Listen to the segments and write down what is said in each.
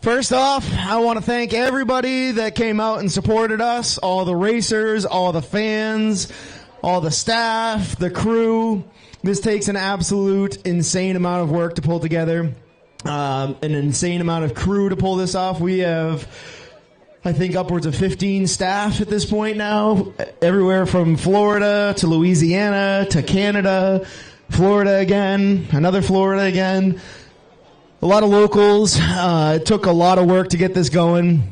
First off, I want to thank everybody that came out and supported us, all the racers, all the fans, all the staff, the crew. This takes an absolute insane amount of work to pull together, an insane amount of crew to pull this off. We have, I think, upwards of 15 staff at this point now, everywhere from Florida to Louisiana to Canada, Florida again, another Florida again. A lot of locals. It took a lot of work to get this going.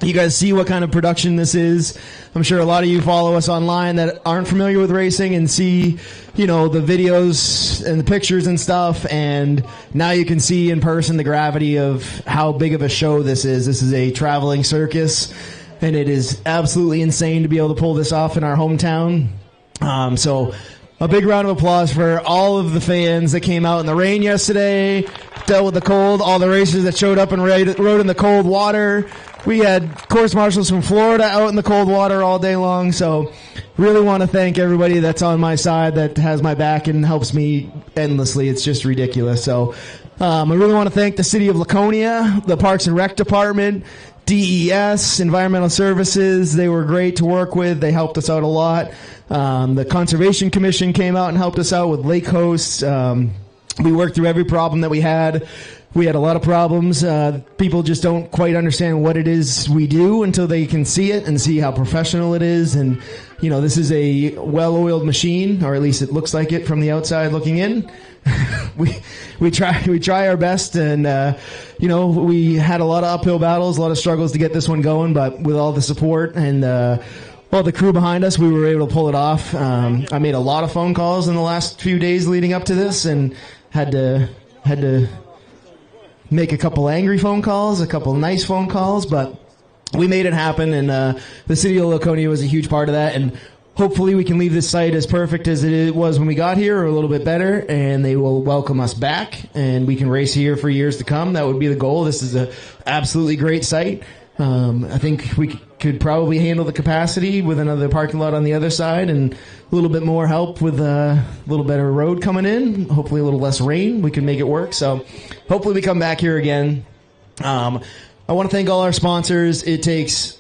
You guys see what kind of production this is. I'm sure a lot of you follow us online that aren't familiar with racing and see, you know, the videos and the pictures and stuff. And now you can see in person the gravity of how big of a show this is. This is a traveling circus, and it is absolutely insane to be able to pull this off in our hometown. So a big round of applause for all of the fans that came out in the rain yesterday, dealt with the cold, all the racers that showed up and rode in the cold water. We had course marshals from Florida out in the cold water all day long. So really want to thank everybody that's on my side, that has my back and helps me endlessly. It's just ridiculous. So I really want to thank the city of Laconia, the Parks and Rec Department, DES, Environmental Services. They were great to work with. They helped us out a lot. The Conservation Commission came out and helped us out with lake hosts. We worked through every problem that we had. We had a lot of problems. People just don't quite understand what it is we do until they can see it and see how professional it is. And, you know, this is a well-oiled machine, or at least it looks like it from the outside looking in. we try our best, and you know, we had a lot of uphill battles, a lot of struggles to get this one going, but with all the support and all the crew behind us, we were able to pull it off. I made a lot of phone calls in the last few days leading up to this, and had to make a couple angry phone calls, a couple nice phone calls, but we made it happen, and the city of Laconia was a huge part of that. And hopefully we can leave this site as perfect as it was when we got here, or a little bit better, and they will welcome us back, and we can race here for years to come. That would be the goal. This is an absolutely great site. I think we could probably handle the capacity with another parking lot on the other side, and a little bit more help with a little better road coming in, hopefully a little less rain. We can make it work. So hopefully we come back here again. I want to thank all our sponsors. It takes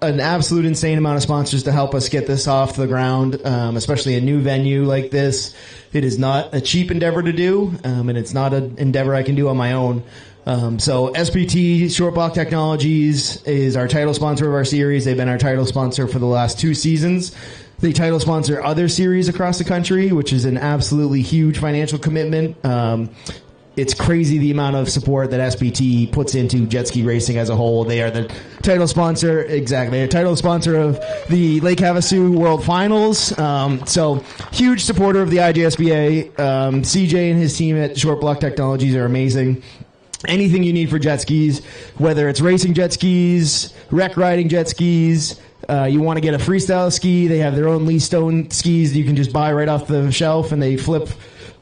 an absolute insane amount of sponsors to help us get this off the ground, especially a new venue like this. It is not a cheap endeavor to do, and it's not an endeavor I can do on my own. So SPT, Short Block Technologies, is our title sponsor of our series. They've been our title sponsor for the last 2 seasons. They title sponsor other series across the country, which is an absolutely huge financial commitment. It's crazy the amount of support that SPT puts into jet ski racing as a whole. They are the title sponsor, exactly, a title sponsor of the Lake Havasu World Finals. So huge supporter of the IJSBA. CJ and his team at Short Block Technologies are amazing. Anything you need for jet skis, whether it's racing jet skis, wreck riding jet skis, you want to get a freestyle ski, they have their own Lee Stone skis you can just buy right off the shelf, and they flip.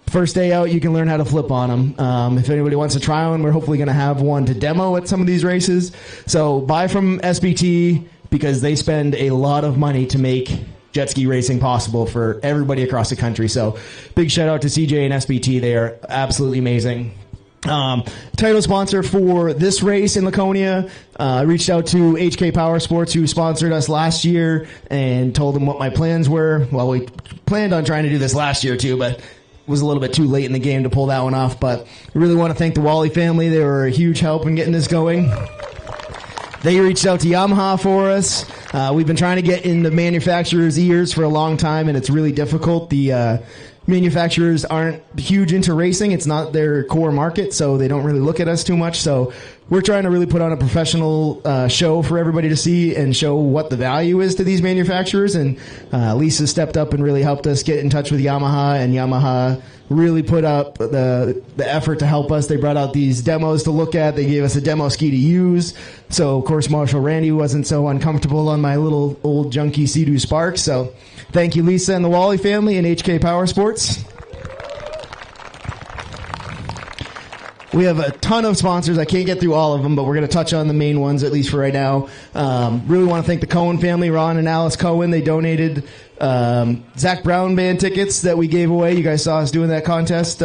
First day out, you can learn how to flip on them. If anybody wants to try one, we're hopefully going to have one to demo at some of these races. So buy from SBT, because they spend a lot of money to make jet ski racing possible for everybody across the country. So big shout out to CJ and SBT. They are absolutely amazing. Title sponsor for this race in Laconia, reached out to HK Power Sports, who sponsored us last year, and told them what my plans were. Well, we planned on trying to do this last year too, but was a little bit too late in the game to pull that one off. But I really want to thank the Wally family. They were a huge help in getting this going. They reached out to Yamaha for us. We've been trying to get in the manufacturer's ears for a long time, and it's really difficult. The manufacturers aren't huge into racing. It's not their core market, so they don't really look at us too much. So we're trying to really put on a professional show for everybody to see and show what the value is to these manufacturers. And Lisa stepped up and really helped us get in touch with Yamaha, and Yamaha really put up the effort to help us. They brought out these demos to look at. They gave us a demo ski to use. So, of course, Marshall Randy wasn't so uncomfortable on my little old junky Sea-Doo Spark. So thank you, Lisa and the Wally family and HK Power Sports. We have a ton of sponsors. I can't get through all of them, but we're going to touch on the main ones, at least for right now. Really want to thank the Cohen family, Ron and Alice Cohen. They donated Zach Brown band tickets that we gave away. You guys saw us doing that contest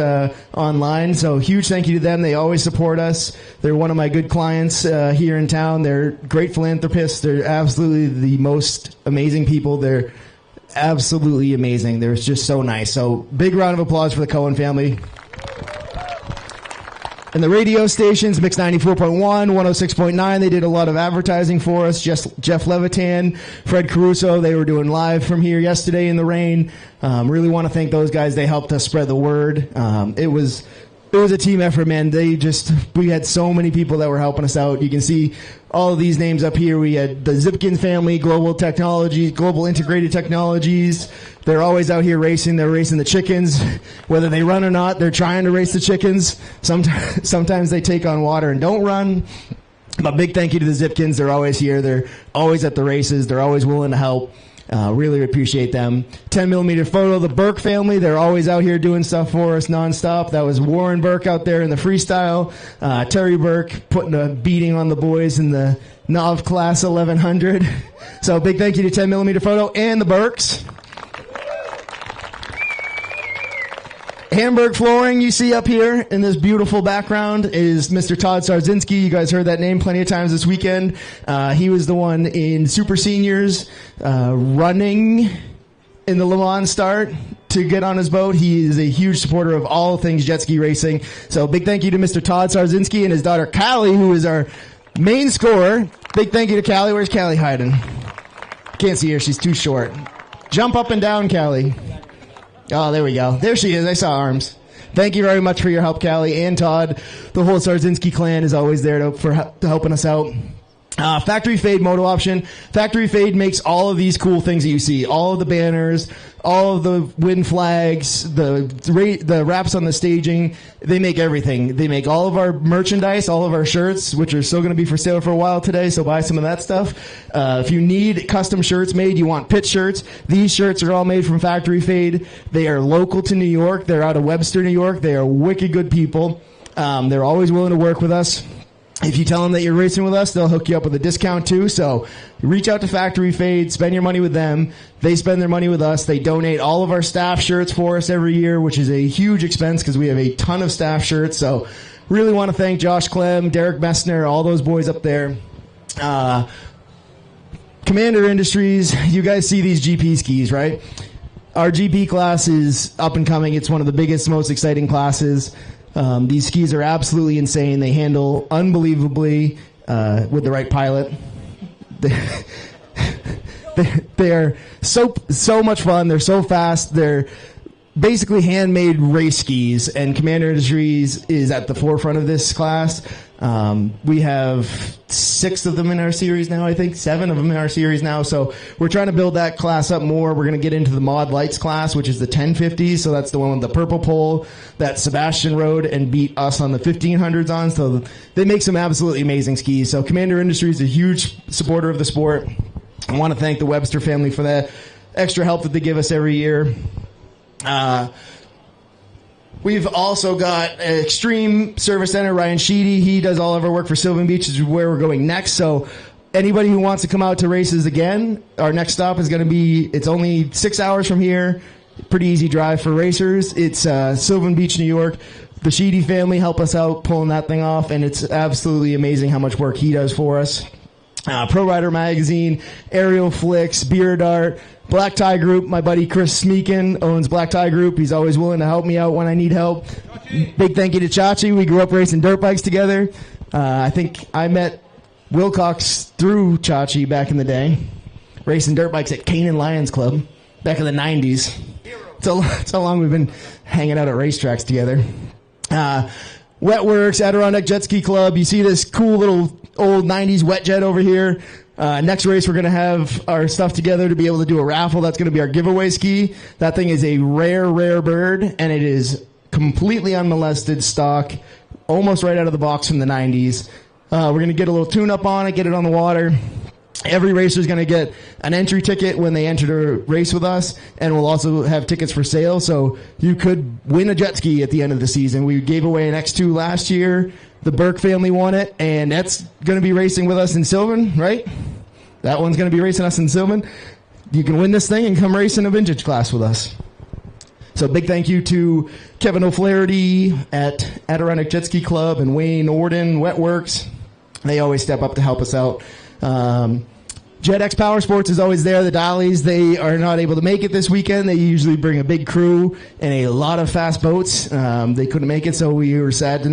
online. So huge thank you to them. They always support us. They're one of my good clients here in town. They're great philanthropists. They're absolutely the most amazing people. They're absolutely amazing. They're just so nice. So big round of applause for the Cohen family. And the radio stations, Mix 94.1, 106.9, they did a lot of advertising for us. Jeff Levitan, Fred Caruso, they were doing live from here yesterday in the rain. Really want to thank those guys. They helped us spread the word. It was a team effort, man. We had so many people that were helping us out. You can see all of these names up here. We had the Zipkin family, Global Integrated Technologies. They're always out here racing. They're racing the chickens. Whether they run or not, they're trying to race the chickens. Sometimes they take on water and don't run. But big thank you to the Zipkins. They're always here. They're always at the races. They're always willing to help. Really appreciate them. 10mm photo, the Burke family. They're always out here doing stuff for us nonstop. That was Warren Burke out there in the freestyle. Terry Burke putting a beating on the boys in the Nov Class 1100. So big thank you to 10mm photo and the Burks. Hamburg Flooring you see up here in this beautiful background is Mr. Todd Sarzinski. You guys heard that name plenty of times this weekend. He was the one in Super Seniors running in the Le Mans start to get on his boat. He is a huge supporter of all things jet ski racing. So big thank you to Mr. Todd Sarzinski and his daughter Callie, who is our main scorer. Big thank you to Callie. Where's Callie hiding? Can't see her. She's too short. Jump up and down, Callie. Oh, there we go. There she is. I saw arms. Thank you very much for your help, Callie and Todd. The whole Sarzinski clan is always there to helping us out. Factory Fade Moto Option. Factory Fade makes all of these cool things that you see. All of the banners, all of the wind flags, the wraps on the staging. They make everything. They make all of our merchandise, all of our shirts, which are still going to be for sale for a while today, so buy some of that stuff. If you need custom shirts made, you want pit shirts, these shirts are all made from Factory Fade. They are local to New York. They're out of Webster, New York. They are wicked good people. They're always willing to work with us. If you tell them that you're racing with us, they'll hook you up with a discount too. So reach out to Factory Fade, spend your money with them. They spend their money with us. They donate all of our staff shirts for us every year, which is a huge expense because we have a ton of staff shirts. So really want to thank Josh Clem, Derek Messner, all those boys up there. Commander Industries, you guys see these GP skis, right? Our GP class is up and coming. It's one of the biggest, most exciting classes. These skis are absolutely insane. They handle unbelievably with the right pilot. They are so much fun. They're so fast. They're basically handmade race skis, and Commander Industries is at the forefront of this class. We have 6 of them in our series now, I think 7 of them in our series now. So we're trying to build that class up more. We're going to get into the Mod Lights class, which is the 1050. So that's the one with the purple pole that Sebastian rode and beat us on the 1500s on. So they make some absolutely amazing skis. So Commander Industries is a huge supporter of the sport. I want to thank the Webster family for that extra help that they give us every year. We've also got Extreme Service Center, Ryan Sheedy. He does all of our work for Sylvan Beach, which is where we're going next. So anybody who wants to come out to races again, our next stop is going to be, it's only 6 hours from here. Pretty easy drive for racers. It's Sylvan Beach, New York. The Sheedy family help us out pulling that thing off, and it's absolutely amazing how much work he does for us. Pro Rider Magazine, Aerial Flicks, Beer Dart, Black Tie Group. My buddy Chris Smeekin owns Black Tie Group. He's always willing to help me out when I need help. Big thank you to Chachi. We grew up racing dirt bikes together. I think I met Wilcox through Chachi back in the day, racing dirt bikes at Canaan Lions Club back in the 90s. It's how long we've been hanging out at racetracks together. Wetworks, Adirondack Jet Ski Club. You see this cool little old 90s wet jet over here. Next race, we're going to have our stuff together to be able to do a raffle. That's going to be our giveaway ski. That thing is a rare, rare bird, and it is completely unmolested stock, almost right out of the box from the 90s. We're going to get a little tune-up on it, get it on the water. Every racer is going to get an entry ticket when they enter to race with us, and we'll also have tickets for sale, so you could win a jet ski at the end of the season. We gave away an X2 last year. The Burke family won it, and that's going to be racing with us in Sylvan, right? That one's going to be racing us in Sylvan. You can win this thing and come race in a vintage class with us. So big thank you to Kevin O'Flaherty at Adirondack Jet Ski Club and Wayne Orden, Wetworks. They always step up to help us out. JetX Power Sports is always there. The Dollies, they are not able to make it this weekend. They usually bring a big crew and a lot of fast boats. They couldn't make it, so we were sad to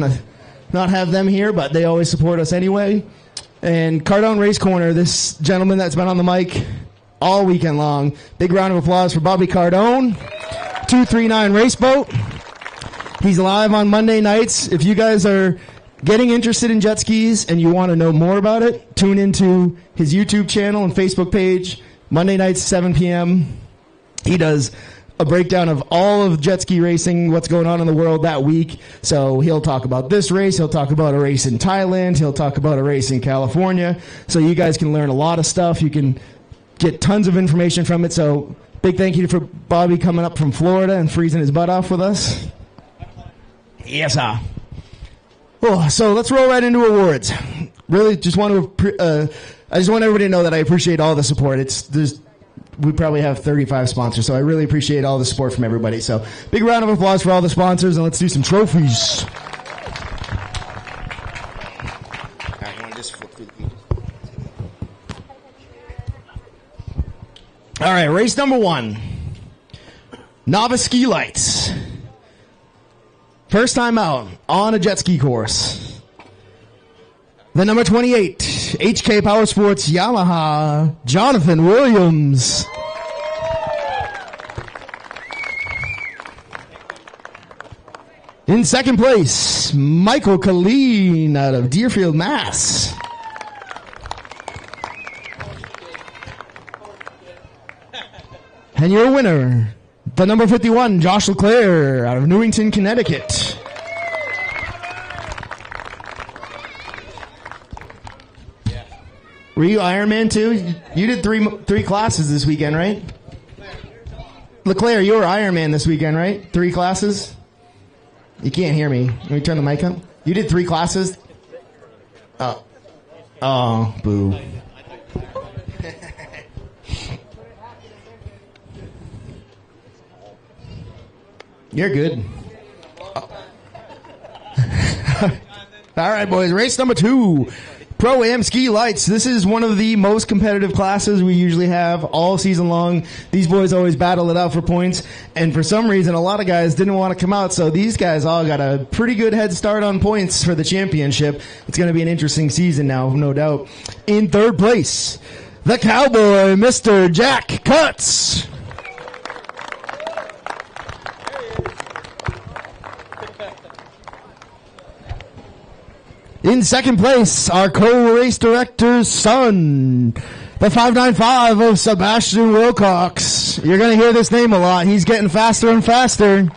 not have them here, but they always support us anyway. And Cardone Race Corner, this gentleman that's been on the mic all weekend long. Big round of applause for Bobby Cardone. 239 Race Boat. He's live on Monday nights. If you guys are getting interested in jet skis and you want to know more about it, tune into his YouTube channel and Facebook page, Monday nights, 7 p.m. He does a breakdown of all of jet ski racing, what's going on in the world that week. So he'll talk about this race, he'll talk about a race in Thailand, he'll talk about a race in California. So you guys can learn a lot of stuff. You can get tons of information from it. So big thank you for Bobby coming up from Florida and freezing his butt off with us. Yes, sir. Oh, so let's roll right into awards. Really, just want to. I just want everybody to know that I appreciate all the support. We probably have 35 sponsors, so I really appreciate all the support from everybody. So, big round of applause for all the sponsors, and let's do some trophies. All right, race number 1. Novice Ski Lights. First time out on a jet ski course. The number 28, HK Power Sports Yamaha, Jonathan Williams. In second place, Michael Colleen out of Deerfield, Mass. And your winner, the number 51, Josh LeClaire out of Newington, Connecticut. Were you Ironman too? You did three classes this weekend, right? LeClaire, you were Ironman this weekend, right? 3 classes? You can't hear me. Let me turn the mic on. You did 3 classes? Oh, boo. You're good. All right, boys. Race number 2. Pro-Am Ski Lights. This is one of the most competitive classes we usually have all season long. These boys always battle it out for points. And for some reason, a lot of guys didn't want to come out. So these guys all got a pretty good head start on points for the championship. It's going to be an interesting season now, no doubt. In third place, the Cowboy, Mr. Jack Cutts. In second place, our co-race director's son, the 595 of Sebastian Wilcox. You're going to hear this name a lot. He's getting faster and faster.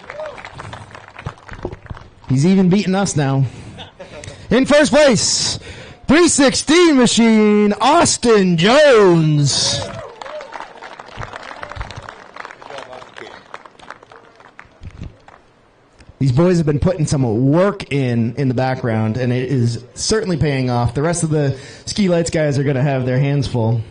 He's even beating us now. In first place, 316 machine, Austin Jones. These boys have been putting some work in the background, and it is certainly paying off. The rest of the Ski Lights guys are going to have their hands full.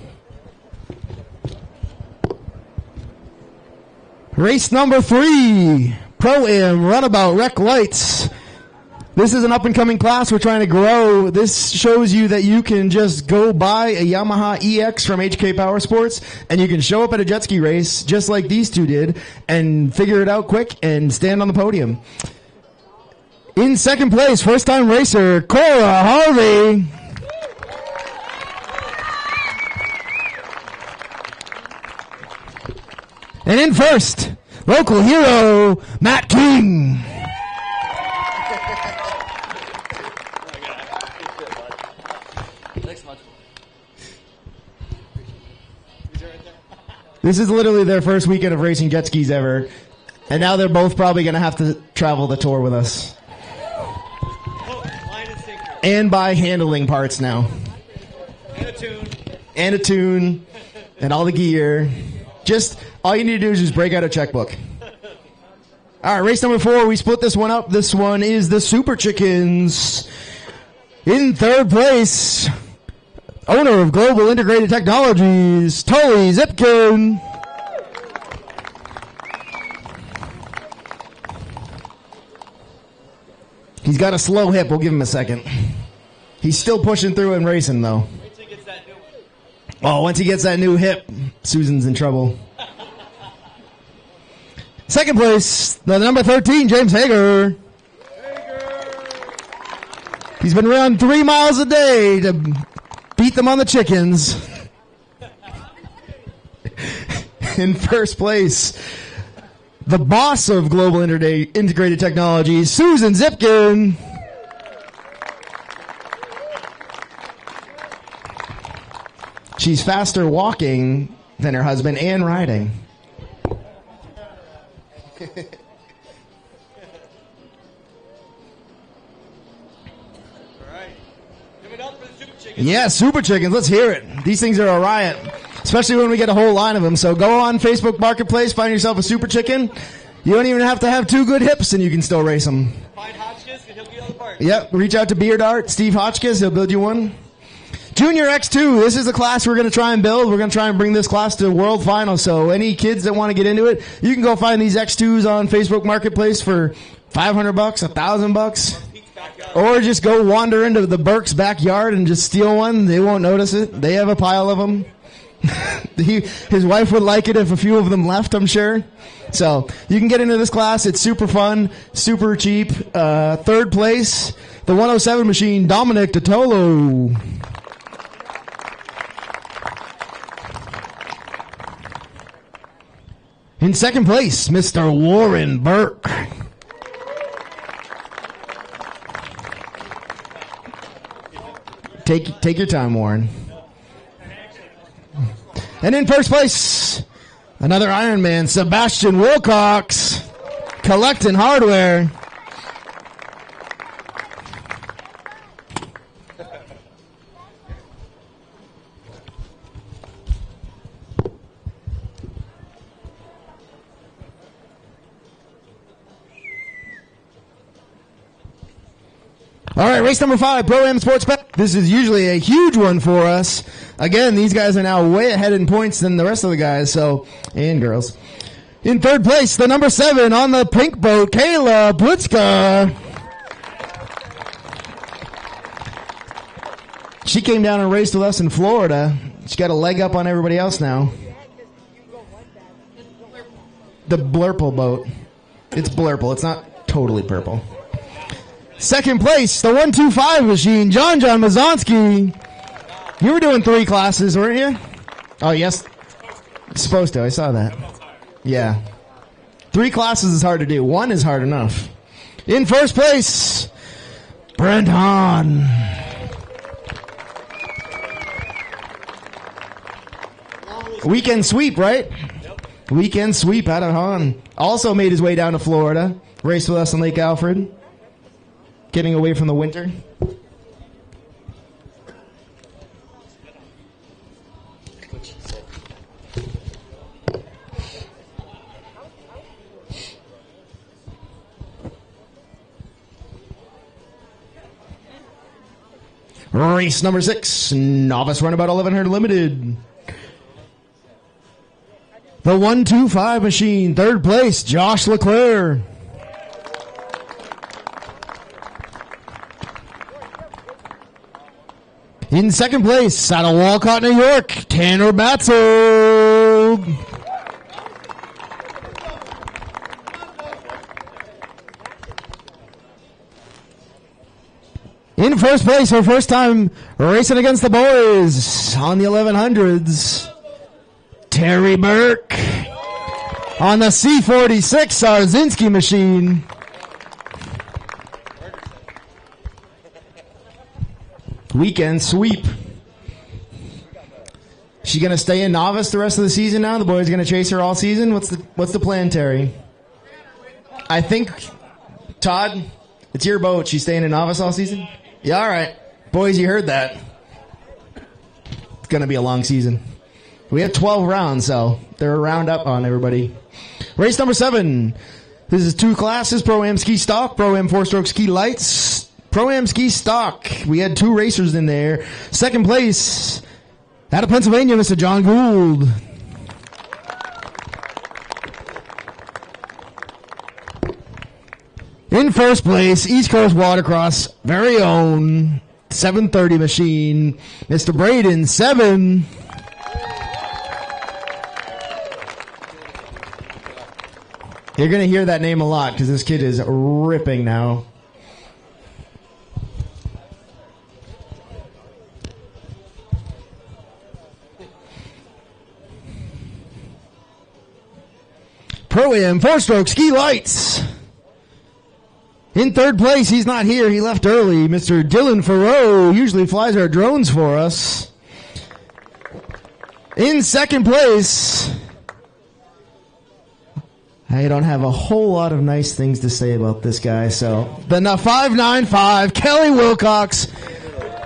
Race number 3, Pro-Am Runabout Rec Lights. This is an up-and-coming class we're trying to grow. This shows you that you can just go buy a Yamaha EX from HK Power Sports, and you can show up at a jet ski race, just like these two did, and figure it out quick and stand on the podium. In second place, first-time racer, Cora Harvey. And in first, local hero, Matt King. This is literally their first weekend of racing jet skis ever. And now they're both probably going to have to travel the tour with us. And buy handling parts now. And a tune. and a tune and all the gear. Just all you need to do is just break out a checkbook. All right, race number 4. We split this one up. This one is the Super Chickens. In third place, owner of Global Integrated Technologies, Tully Zipkin. He's got a slow hip. We'll give him a second. He's still pushing through and racing, though. Oh, once he gets that new hip, Susan's in trouble. Second place, the number 13, James Hager. He's been running 3 miles a day to beat them on the chickens. In first place, the boss of Global Integrated Technologies, Susan Zipkin. She's faster walking than her husband and riding. Yeah, Super Chickens. Let's hear it. These things are a riot, especially when we get a whole line of them. So go on Facebook Marketplace, find yourself a Super Chicken. You don't even have to have 2 good hips, and you can still race them. Find Hotchkiss, and he'll get on the park. Yep, reach out to Beard Art, Steve Hotchkiss. He'll build you one. Junior X2, this is the class we're going to try and build. We're going to try and bring this class to world finals. So any kids that want to get into it, you can go find these X2s on Facebook Marketplace for $500, $1,000. Or just go wander into the Burke's backyard and just steal one. They won't notice it. They have a pile of them. His wife would like it if a few of them left, I'm sure. So you can get into this class. It's super fun, super cheap. Third place, the 107 machine, Dominic Totolo. In second place, Mr. Warren Burke. Take your time, Warren. And in first place, another Iron Man, Sebastian Wilcox, collecting hardware. All right, race number 5, Pro-Am Sports Bet. This is usually a huge one for us. Again, these guys are now way ahead in points than the rest of the guys, so, and girls. In third place, the number 7 on the pink boat, Kayla Blitzka. She came down and raced with us in Florida. She got a leg up on everybody else now. The Blurple boat. It's Blurple. It's not totally purple. Second place, the 125 machine, John Mazonsky. You were doing 3 classes, weren't you? Oh, yes. Supposed to. I saw that. Yeah. 3 classes is hard to do. 1 is hard enough. In first place, Brent Hahn. Weekend sweep, right? Weekend sweep out of Hahn. Also made his way down to Florida. Raced with us in Lake Alfred. Getting away from the winter. Race number 6, novice runabout 1100 limited. The 125 machine, third place, Josh Leclerc. In second place, out of Walcott, New York, Tanner Batzel. In first place, for first time racing against the boys on the 1100s, Terry Burke. On the C46 Sarzinski machine. Weekend sweep. She gonna stay in novice the rest of the season now? The boys gonna chase her all season? What's the plan, Terry? I think, Todd, it's your boat. She's staying in novice all season? Yeah, all right. Boys, you heard that. It's going to be a long season. We have 12 rounds, so they're a round up on everybody. Race number 7. This is 2 classes, Pro-Am Ski Stock, Pro-Am 4-Stroke Ski Lights, Pro-Am Ski Stock. We had 2 racers in there. Second place, out of Pennsylvania, Mr. John Gould. In first place, East Coast Watercross, very own 730 machine, Mr. Braden, 7. You're going to hear that name a lot because this kid is ripping now. Pro-Am 4-Stroke Ski Lights. In third place, he's not here. He left early. Mr. Dylan Farrow usually flies our drones for us. In second place, I don't have a whole lot of nice things to say about this guy. So, the 595, Kelly Wilcox,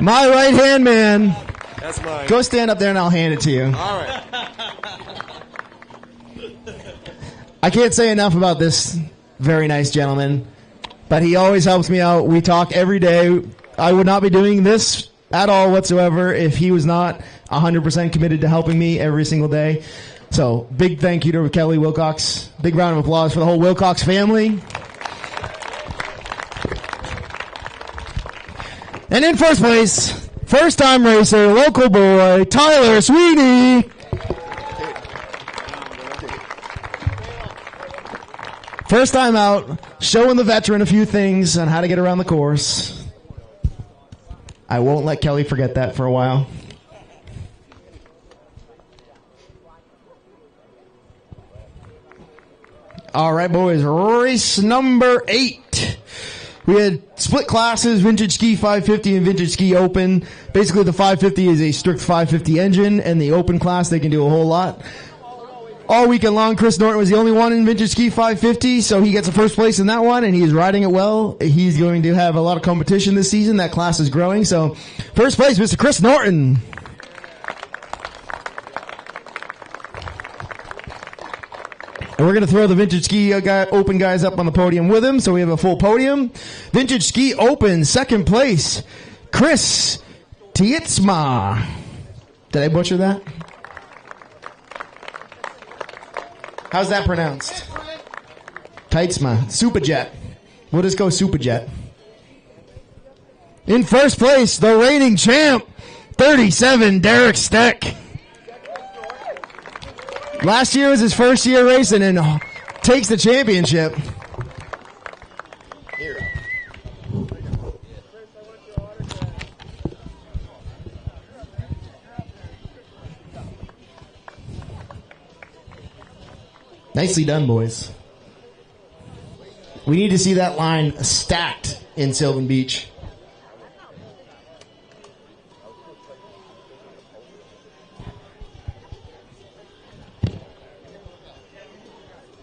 my right-hand man. That's mine. Go stand up there and I'll hand it to you. All right. I can't say enough about this very nice gentleman, but he always helps me out. We talk every day. I would not be doing this at all whatsoever if he was not 100% committed to helping me every single day. So, big thank you to Kelly Wilcox. Big round of applause for the whole Wilcox family. And in first place, first-time racer, local boy, Tyler Sweeney. First time out, showing the veteran a few things on how to get around the course. I won't let Kelly forget that for a while. All right, boys, race number 8. We had split classes, Vintage Ski 550 and Vintage Ski Open. Basically, the 550 is a strict 550 engine, and the Open class, they can do a whole lot. All weekend long, Chris Norton was the only one in Vintage Ski 550, so he gets a first place in that one, and he's riding it well. He's going to have a lot of competition this season. That class is growing, so first place, Mr. Chris Norton. And we're going to throw the Vintage Ski Open guys up on the podium with him, so we have a full podium. Vintage Ski Open, second place, Chris Tietzma. Did I butcher that? How's that pronounced? Tietzma. Superjet. We'll just go Superjet. In first place, the reigning champ, 37, Derek Steck. Last year was his first year racing and takes the championship. Nicely done, boys. We need to see that line stacked in Sylvan Beach.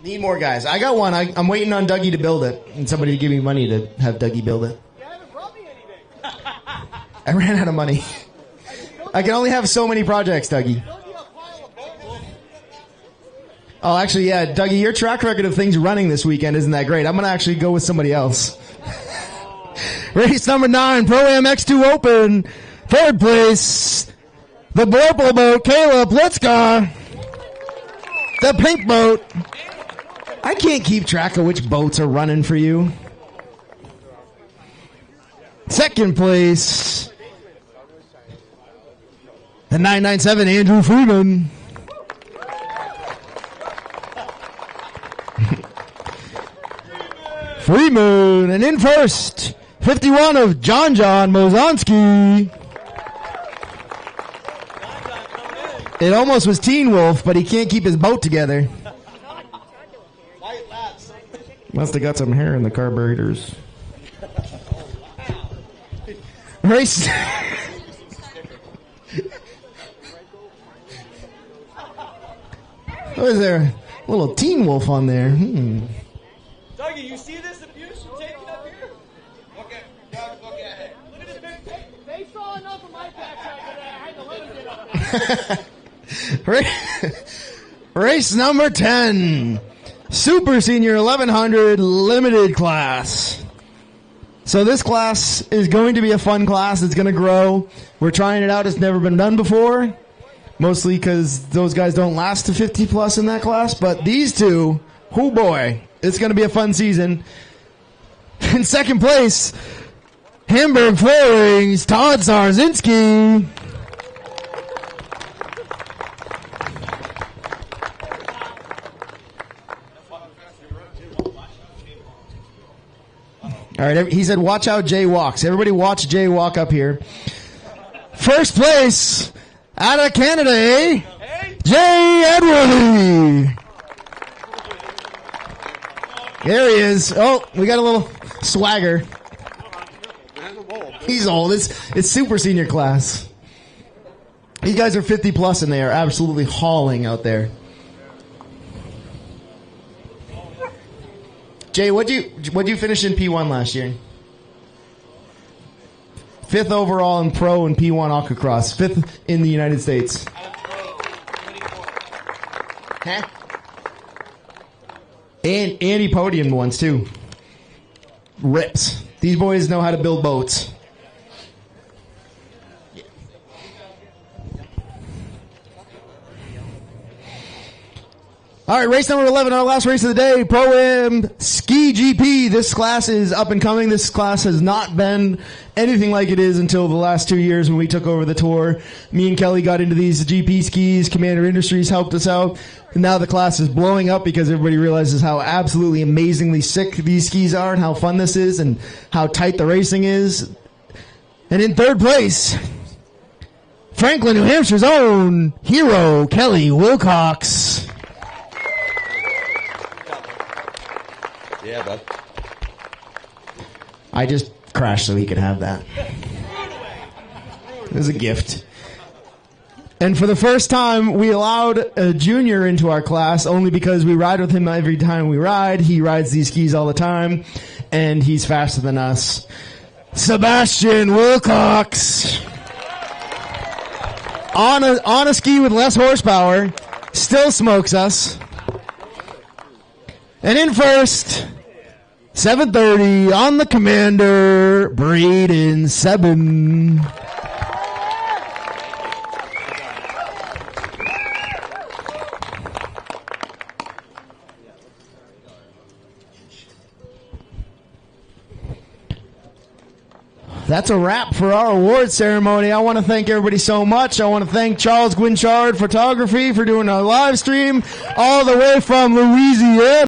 Need more guys. I got one. I'm waiting on Dougie to build it, and somebody to give me money to have Dougie build it. You haven't brought me anything. I ran out of money. I can only have so many projects, Dougie. Oh, actually, yeah, Dougie, your track record of things running this weekend isn't that great. I'm going to actually go with somebody else. Race number 9, Pro-Am X2 Open. Third place, the purple boat, Caleb Litzka. The pink boat. I can't keep track of which boats are running for you. Second place, the 997, Andrew Freeman. Freeman, and in first, 51 of John Mozanski. It almost was Teen Wolf, but he can't keep his boat together. Must have got some hair in the carburetors. Race. What is there? A little Teen Wolf on there. Dougie, you see this abuse you're taking up here? Look at it. Look at this big. They saw enough of my backside today. I had to let them get up. Race number 10. Super Senior 1100 Limited Class. So this class is going to be a fun class. It's going to grow. We're trying it out. It's never been done before. Mostly because those guys don't last to 50 plus in that class. But these two, oh boy, it's going to be a fun season. In second place, Hamburg Floorings, Todd Sarzinski. All right, he said, watch out, Jay walks. Everybody watch Jay walk up here. First place, out of Canada, eh? Hey. Jay Edworthy. There he is. Oh, we got a little swagger. He's old. It's super senior class. These guys are 50 plus and they are absolutely hauling out there. Jay, what'd you finish in P1 last year? 5th overall in pro and P1 Aquacross. 5th in the United States. Huh? And he podiumed once too. Rips. These boys know how to build boats. All right, race number 11, our last race of the day, Pro-Am Ski GP. This class is up and coming. This class has not been anything like it is until the last 2 years when we took over the tour. Me and Kelly got into these GP skis. Commander Industries helped us out. And now the class is blowing up because everybody realizes how absolutely amazingly sick these skis are and how fun this is and how tight the racing is. And in third place, Franklin, New Hampshire's own hero, Kelly Wilcox. Yeah, bud. I just crashed so he could have that. It was a gift. And for the first time, we allowed a junior into our class only because we ride with him every time we ride. He rides these skis all the time, and he's faster than us. Sebastian Wilcox. On a ski with less horsepower, still smokes us. And in first, 7:30 on the Commander, Braden Sebin. That's a wrap for our award ceremony. I want to thank everybody so much. I want to thank Charles Guinchard Photography for doing our live stream all the way from Louisiana.